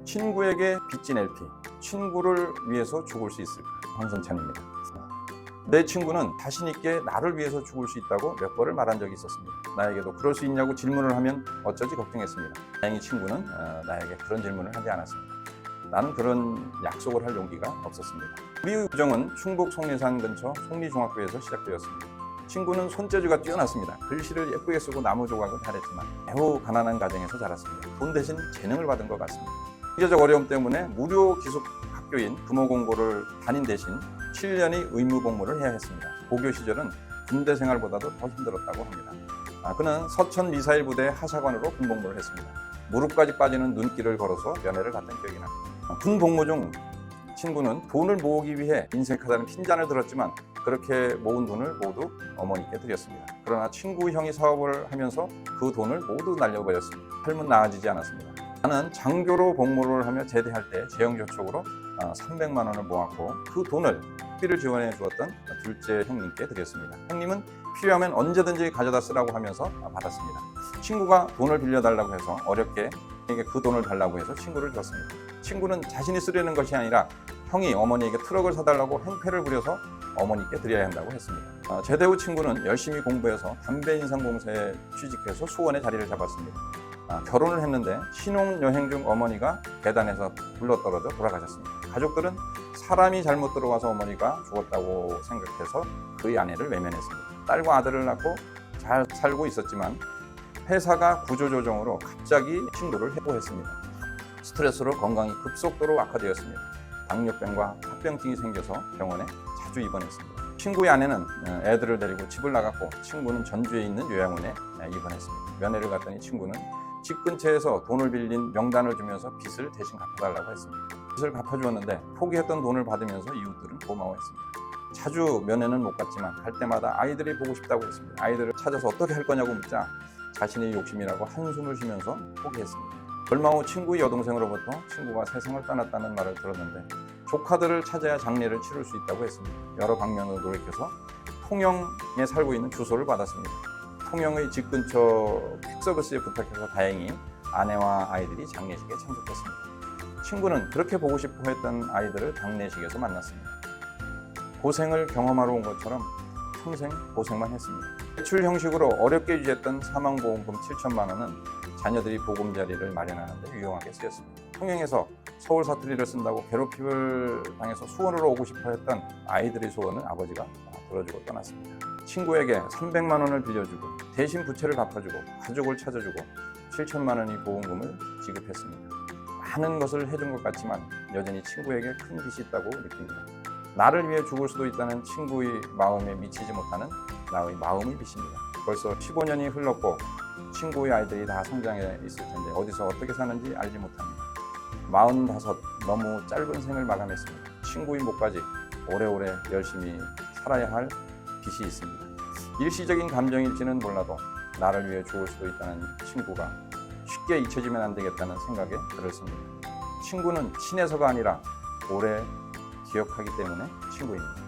친구에게 빚진 LP, 친구를 위해서 죽을 수 있을까? 황선찬입니다. 내 친구는 자신 있게 나를 위해서 죽을 수 있다고 몇 번을 말한 적이 있었습니다. 나에게도 그럴 수 있냐고 질문을 하면 어쩌지 걱정했습니다. 다행히 친구는 나에게 그런 질문을 하지 않았습니다. 나는 그런 약속을 할 용기가 없었습니다. 우리의 우정은 충북 속리산 근처 속리중학교에서 시작되었습니다. 친구는 손재주가 뛰어났습니다. 글씨를 예쁘게 쓰고 나무 조각을 잘했지만 매우 가난한 가정에서 자랐습니다. 돈 대신 재능을 받은 것 같습니다. 경제적 어려움 때문에 무료 기숙 학교인 부모공고를 다닌 대신 7년의 의무복무를 해야 했습니다. 고교 시절은 군대 생활보다도 더 힘들었다고 합니다. 그는 서천 미사일 부대 하사관으로 군복무를 했습니다. 무릎까지 빠지는 눈길을 걸어서 면회를 갔던 기억이 납니다. 군복무 중 친구는 돈을 모으기 위해 인색하다는 핀잔을 들었지만 그렇게 모은 돈을 모두 어머니께 드렸습니다. 그러나 친구 형이 사업을 하면서 그 돈을 모두 날려버렸습니다. 삶은 나아지지 않았습니다. 나는 장교로 복무를 하며 제대할 때 재형저축으로 300만 원을 모았고 그 돈을 학비를 지원해 주었던 둘째 형님께 드렸습니다. 형님은 필요하면 언제든지 가져다 쓰라고 하면서 받았습니다. 친구가 돈을 빌려달라고 해서 어렵게 그 돈을 달라고 해서 친구를 줬습니다. 친구는 자신이 쓰려는 것이 아니라 형이 어머니에게 트럭을 사달라고 행패를 부려서 어머니께 드려야 한다고 했습니다. 제대 후 친구는 열심히 공부해서 담배 인상공사에 취직해서 수원에 자리를 잡았습니다. 결혼을 했는데 신혼여행 중 어머니가 계단에서 굴러떨어져 돌아가셨습니다. 가족들은 사람이 잘못 들어와서 어머니가 죽었다고 생각해서 그의 아내를 외면했습니다. 딸과 아들을 낳고 잘 살고 있었지만 회사가 구조조정으로 갑자기 친구를 해고했습니다. 스트레스로 건강이 급속도로 악화되었습니다. 당뇨병과 합병증이 생겨서 병원에 자주 입원했습니다. 친구의 아내는 애들을 데리고 집을 나갔고 친구는 전주에 있는 요양원에 입원했습니다. 면회를 갔더니 친구는 집 근처에서 돈을 빌린 명단을 주면서 빚을 대신 갚아달라고 했습니다. 빚을 갚아주었는데 포기했던 돈을 받으면서 이웃들은 고마워했습니다. 자주 면회는 못 갔지만 갈 때마다 아이들이 보고 싶다고 했습니다. 아이들을 찾아서 어떻게 할 거냐고 묻자 자신의 욕심이라고 한숨을 쉬면서 포기했습니다. 얼마 후 친구의 여동생으로부터 친구가 세상을 떠났다는 말을 들었는데 조카들을 찾아야 장례를 치를 수 있다고 했습니다. 여러 방면으로 노력해서 통영에 살고 있는 주소를 받았습니다. 통영의 집 근처 퀵서비스에 부탁해서 다행히 아내와 아이들이 장례식에 참석했습니다. 친구는 그렇게 보고 싶어 했던 아이들을 장례식에서 만났습니다. 고생을 경험하러 온 것처럼 평생 고생만 했습니다. 대출 형식으로 어렵게 유지했던 사망보험금 7천만 원은 자녀들이 보금자리를 마련하는 데 유용하게 쓰였습니다. 통영에서 서울 사투리를 쓴다고 괴롭힘을 당해서 수원으로 오고 싶어 했던 아이들의 소원을 아버지가 들어주고 떠났습니다. 친구에게 300만 원을 빌려주고 대신 부채를 갚아주고 가족을 찾아주고 7천만 원의 보험금을 지급했습니다. 많은 것을 해준 것 같지만 여전히 친구에게 큰 빚이 있다고 느낍니다. 나를 위해 죽을 수도 있다는 친구의 마음에 미치지 못하는 나의 마음의 빚입니다. 벌써 15년이 흘렀고 친구의 아이들이 다 성장해 있을 텐데 어디서 어떻게 사는지 알지 못합니다. 45 너무 짧은 생을 마감했습니다. 친구의 목까지 오래오래 열심히 살아야 할 빚이 있습니다. 일시적인 감정일지는 몰라도 나를 위해 죽을 수도 있다는 친구가 쉽게 잊혀지면 안 되겠다는 생각에 들었습니다. 친구는 친해서가 아니라 오래 기억하기 때문에 친구입니다.